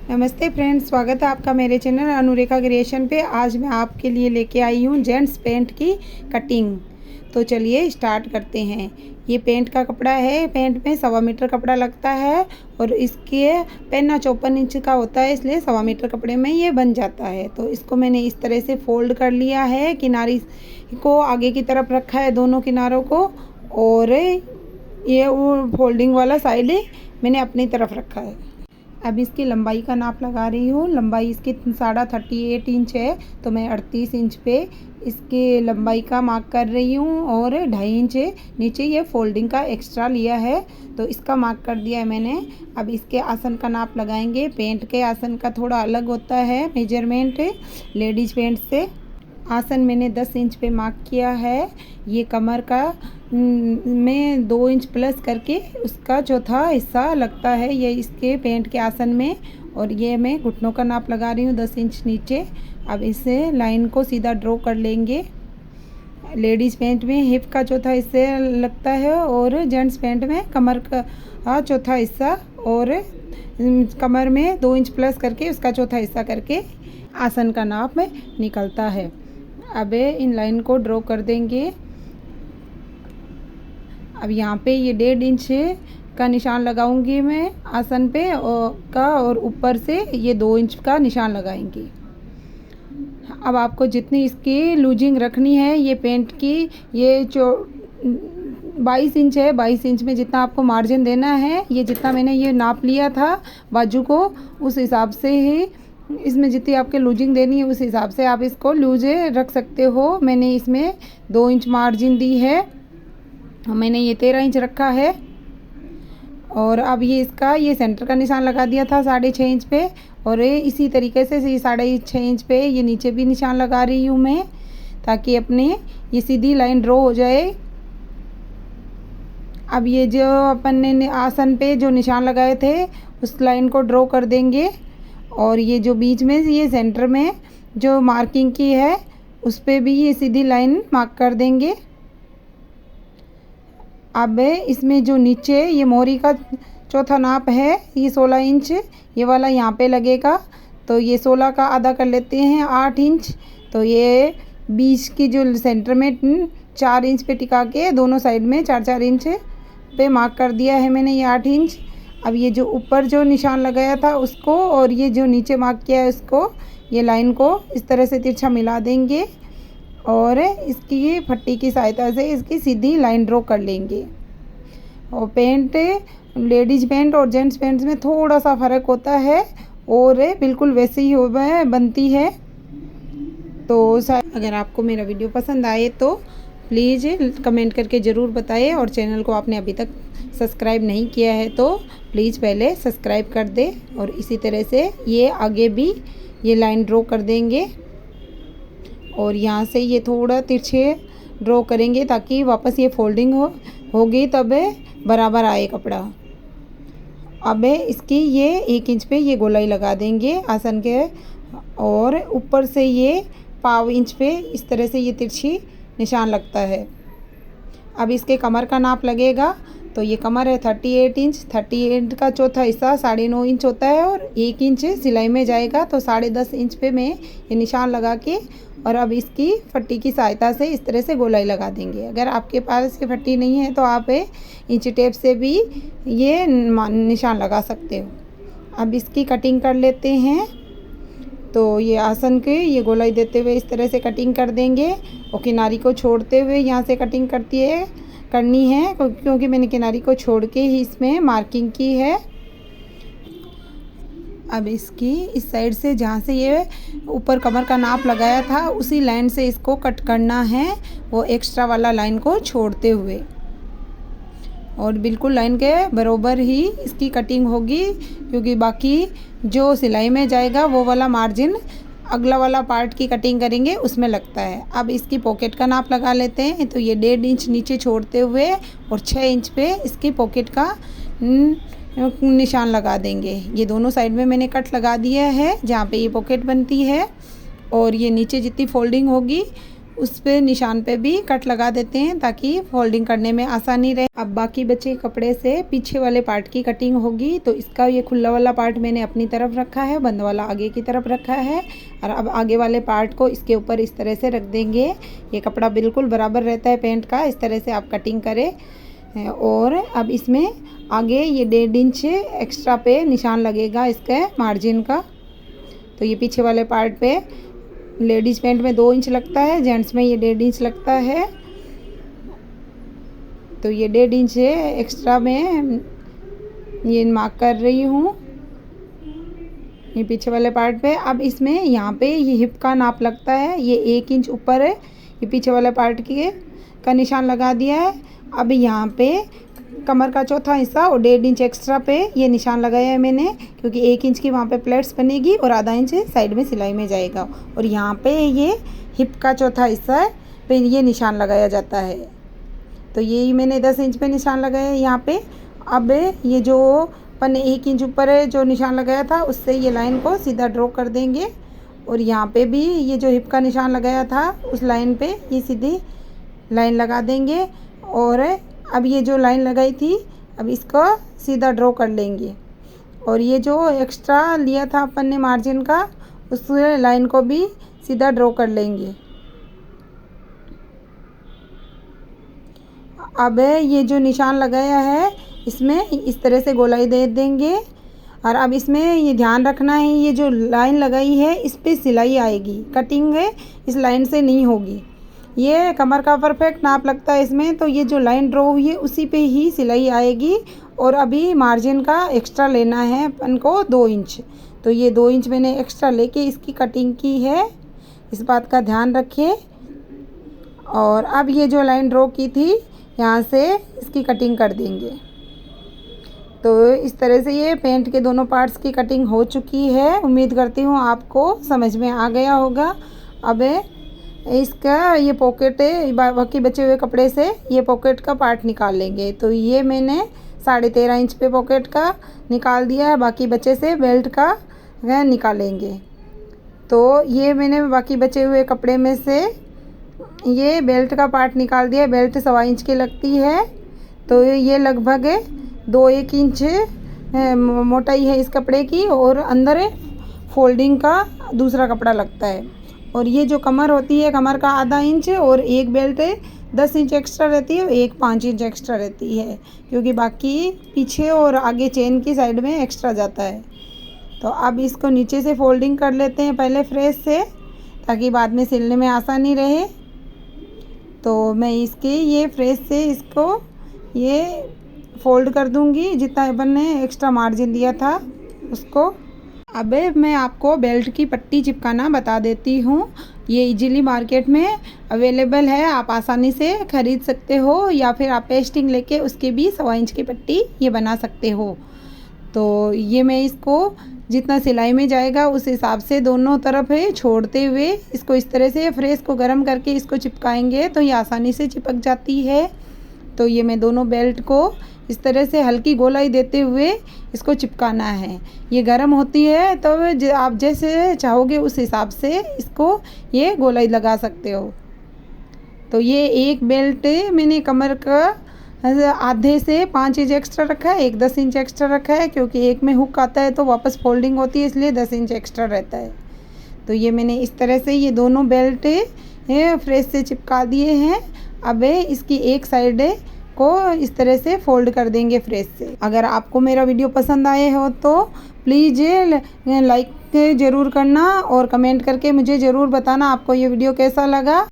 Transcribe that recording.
नमस्ते फ्रेंड्स, स्वागत है आपका मेरे चैनल अनुरेखा क्रिएशन पे। आज मैं आपके लिए लेके आई हूँ जेंट्स पैंट की कटिंग। तो चलिए स्टार्ट करते हैं। ये पैंट का कपड़ा है। पैंट में 1.25 मीटर कपड़ा लगता है और इसके पहना 54 इंच का होता है, इसलिए 1.25 मीटर कपड़े में ये बन जाता है। तो इसको मैंने इस तरह से फोल्ड कर लिया है। किनारी को आगे की तरफ रखा है, दोनों किनारों को, और ये वो फोल्डिंग वाला साइड मैंने अपनी तरफ रखा है। अब इसकी लंबाई का नाप लगा रही हूँ। लंबाई इसकी 38 इंच है, तो मैं 38 इंच पे इसकी लंबाई का मार्क कर रही हूँ और 2.5 इंच नीचे ये फोल्डिंग का एक्स्ट्रा लिया है, तो इसका मार्क कर दिया है मैंने। अब इसके आसन का नाप लगाएंगे। पैंट के आसन का थोड़ा अलग होता है मेजरमेंट लेडीज पैंट से। आसन मैंने 10 इंच पे मार्क किया है। ये कमर का में 2 इंच प्लस करके उसका चौथा हिस्सा लगता है ये इसके पैंट के आसन में। और ये मैं घुटनों का नाप लगा रही हूँ 10 इंच नीचे। अब इसे लाइन को सीधा ड्रॉ कर लेंगे। लेडीज़ पैंट में हिप का चौथा हिस्सा लगता है और जेंट्स पैंट में कमर का चौथा हिस्सा, और कमर में 2 इंच प्लस करके उसका चौथा हिस्सा करके आसन का नाप निकलता है। अब इन लाइन को ड्रॉ कर देंगे। अब यहाँ पे ये 1.5 इंच का निशान लगाऊंगी मैं आसन पे और ऊपर से ये 2 इंच का निशान लगाएंगे। अब आपको जितनी इसकी लूजिंग रखनी है ये पेंट की, ये 22 इंच है। 22 इंच में जितना आपको मार्जिन देना है, ये जितना मैंने ये नाप लिया था बाजू को, उस हिसाब से ही इसमें जितनी आपके लूजिंग देनी है उस हिसाब से आप इसको लूज रख सकते हो। मैंने इसमें 2 इंच मार्जिन दी है। मैंने ये 13 इंच रखा है। और अब ये इसका ये सेंटर का निशान लगा दिया था 6.5 इंच पे, और इसी तरीके से 6.5 इंच पे ये नीचे भी निशान लगा रही हूँ मैं, ताकि अपने ये सीधी लाइन ड्रॉ हो जाए। अब ये जो अपन ने आसन पे जो निशान लगाए थे उस लाइन को ड्रॉ कर देंगे, और ये जो बीच में ये सेंटर में जो मार्किंग की है उस पर भी ये सीधी लाइन मार्क कर देंगे। अब इसमें जो नीचे ये मोरी का चौथा नाप है ये 16 इंच, ये वाला यहाँ पे लगेगा, तो ये 16 का आधा कर लेते हैं 8 इंच। तो ये बीच की जो सेंटर में 4 इंच पे टिका के दोनों साइड में 4-4 इंच पे मार्क कर दिया है मैंने ये 8 इंच। अब ये जो ऊपर जो निशान लगाया था उसको और ये जो नीचे मार्क किया है उसको, ये लाइन को इस तरह से तिरछा मिला देंगे और इसकी फट्टी की सहायता से इसकी सीधी लाइन ड्रॉ कर लेंगे। और पैंट लेडीज पैंट और जेंट्स पैंट्स में थोड़ा सा फ़र्क होता है और बिल्कुल वैसे ही बनती है। तो अगर आपको मेरा वीडियो पसंद आए तो प्लीज़ कमेंट करके ज़रूर बताएं, और चैनल को आपने अभी तक सब्सक्राइब नहीं किया है तो प्लीज़ पहले सब्सक्राइब कर दे। और इसी तरह से ये आगे भी ये लाइन ड्रॉ कर देंगे और यहाँ से ये थोड़ा तिरछे ड्रॉ करेंगे ताकि वापस ये फोल्डिंग होगी तब बराबर आए कपड़ा। अब इसकी ये 1 इंच पे ये गोलाई लगा देंगे आसन के, और ऊपर से ये 1/4 इंच पे इस तरह से ये तिरछी निशान लगता है। अब इसके कमर का नाप लगेगा। तो ये कमर है 38 इंच। 38 का चौथा हिस्सा 9.5 इंच होता है और 1 इंच सिलाई में जाएगा, तो 10.5 इंच पे मैं ये निशान लगा के, और अब इसकी फट्टी की सहायता से इस तरह से गोलाई लगा देंगे। अगर आपके पास ये फट्टी नहीं है तो आप इंची टेप से भी ये निशान लगा सकते हो। अब इसकी कटिंग कर लेते हैं। तो ये आसन के ये गोलाई देते हुए इस तरह से कटिंग कर देंगे और किनारी को छोड़ते हुए यहाँ से कटिंग करनी है, क्योंकि मैंने किनारी को छोड़ के ही इसमें मार्किंग की है। अब इसकी इस साइड से जहाँ से ये ऊपर कमर का नाप लगाया था उसी लाइन से इसको कट करना है, वो एक्स्ट्रा वाला लाइन को छोड़ते हुए, और बिल्कुल लाइन के बराबर ही इसकी कटिंग होगी, क्योंकि बाकी जो सिलाई में जाएगा वो वाला मार्जिन अगला वाला पार्ट की कटिंग करेंगे उसमें लगता है। अब इसकी पॉकेट का नाप लगा लेते हैं। तो ये 1.5 इंच नीचे छोड़ते हुए और 6 इंच पे इसकी पॉकेट का निशान लगा देंगे। ये दोनों साइड में मैंने कट लगा दिया है जहाँ पे ये पॉकेट बनती है, और ये नीचे जितनी फोल्डिंग होगी उस पे निशान पे भी कट लगा देते हैं ताकि फोल्डिंग करने में आसानी रहे। अब बाकी बचे कपड़े से पीछे वाले पार्ट की कटिंग होगी। तो इसका ये खुला वाला पार्ट मैंने अपनी तरफ रखा है, बंद वाला आगे की तरफ रखा है। और अब आगे वाले पार्ट को इसके ऊपर इस तरह से रख देंगे। ये कपड़ा बिल्कुल बराबर रहता है पेंट का, इस तरह से आप कटिंग करें। और अब इसमें आगे ये 1.5 इंच एक्स्ट्रा पे निशान लगेगा इसके मार्जिन का। तो ये पीछे वाले पार्ट पे लेडीज़ पैंट में 2 इंच लगता है, जेंट्स में ये 1.5 इंच लगता है। तो ये 1.5 इंच एक्स्ट्रा में ये मार्क कर रही हूँ ये पीछे वाले पार्ट पे। अब इसमें यहाँ पे ये हिप का नाप लगता है, ये 1 इंच ऊपर है, ये पीछे वाले पार्ट का निशान लगा दिया है। अब यहाँ पे कमर का चौथा हिस्सा और 1.5 इंच एक्स्ट्रा पे ये निशान लगाया है मैंने, क्योंकि 1 इंच की वहाँ पे प्लेट्स बनेगी और आधा इंच साइड में सिलाई में जाएगा। और यहाँ पे ये हिप का चौथा हिस्सा है पे ये निशान लगाया जाता है। तो यही मैंने 10 इंच पे निशान लगाया है यहाँ पे। अब ये जो अपन 1 इंच ऊपर है जो निशान लगाया था, उससे ये लाइन को सीधा ड्रॉ कर देंगे। और यहाँ पे भी ये जो हिप का निशान लगाया था उस लाइन पे ये सीधी लाइन लगा देंगे। और अब ये जो लाइन लगाई थी अब इसको सीधा ड्रॉ कर लेंगे। और ये जो एक्स्ट्रा लिया था अपन ने मार्जिन का, उस लाइन को भी सीधा ड्रॉ कर लेंगे। अब ये जो निशान लगाया है इसमें इस तरह से गोलाई दे देंगे। और अब इसमें ये ध्यान रखना है, ये जो लाइन लगाई है इस पे सिलाई आएगी, कटिंग है इस लाइन से नहीं होगी। ये कमर का परफेक्ट नाप लगता है इसमें, तो ये जो लाइन ड्रॉ हुई है उसी पे ही सिलाई आएगी। और अभी मार्जिन का एक्स्ट्रा लेना है अपन को 2 इंच। तो ये 2 इंच मैंने एक्स्ट्रा लेके इसकी कटिंग की है, इस बात का ध्यान रखिए। और अब ये जो लाइन ड्रॉ की थी यहाँ से इसकी कटिंग कर देंगे। तो इस तरह से ये पेंट के दोनों पार्ट्स की कटिंग हो चुकी है। उम्मीद करती हूँ आपको समझ में आ गया होगा। अब इसका ये पॉकेट है, बाकी बचे हुए कपड़े से ये पॉकेट का पार्ट निकाल लेंगे। तो ये मैंने 13.5 इंच पे पॉकेट का निकाल दिया है, बाकी बचे से बेल्ट का वह निकालेंगे। तो ये मैंने बाकी बचे हुए कपड़े में से ये बेल्ट का पार्ट निकाल दिया। बेल्ट 1.25 इंच की लगती है, तो ये लगभग 2-1 इंच मोटाई है इस कपड़े की। और अंदर फोल्डिंग का दूसरा कपड़ा लगता है। और ये जो कमर होती है, कमर का आधा इंच और एक बेल्ट 10 इंच एक्स्ट्रा रहती है और एक 5 इंच एक्स्ट्रा रहती है, क्योंकि बाकी पीछे और आगे चेन की साइड में एक्स्ट्रा जाता है। तो अब इसको नीचे से फोल्डिंग कर लेते हैं पहले फ्रेश से, ताकि बाद में सिलने में आसानी रहे। तो मैं इसके ये फ्रेश से इसको ये फोल्ड कर दूंगी, जितना अपन ने एक्स्ट्रा मार्जिन दिया था उसको। अब मैं आपको बेल्ट की पट्टी चिपकाना बता देती हूँ। ये इजीली मार्केट में अवेलेबल है, आप आसानी से ख़रीद सकते हो, या फिर आप पेस्टिंग लेके उसके भी 1.25 इंच की पट्टी ये बना सकते हो। तो ये मैं इसको जितना सिलाई में जाएगा उस हिसाब से दोनों तरफ है छोड़ते हुए इसको इस तरह से फ्रेश को गर्म करके इसको चिपकाएंगे तो ये आसानी से चिपक जाती है। तो ये मैं दोनों बेल्ट को इस तरह से हल्की गोलाई देते हुए इसको चिपकाना है। ये गर्म होती है तो आप जैसे चाहोगे उस हिसाब से इसको ये गोलाई लगा सकते हो। तो ये एक बेल्ट मैंने कमर का आधे से 5 इंच एक्स्ट्रा रखा है, एक 10 इंच एक्स्ट्रा रखा है, क्योंकि एक में हुक आता है तो वापस फोल्डिंग होती है, इसलिए 10 इंच एक्स्ट्रा रहता है। तो ये मैंने इस तरह से ये दोनों बेल्ट फ्रेश से चिपका दिए हैं। अब इसकी एक साइड को इस तरह से फोल्ड कर देंगे फ्रेश से। अगर आपको मेरा वीडियो पसंद आए हो तो प्लीज़ लाइक ज़रूर करना और कमेंट करके मुझे ज़रूर बताना आपको ये वीडियो कैसा लगा।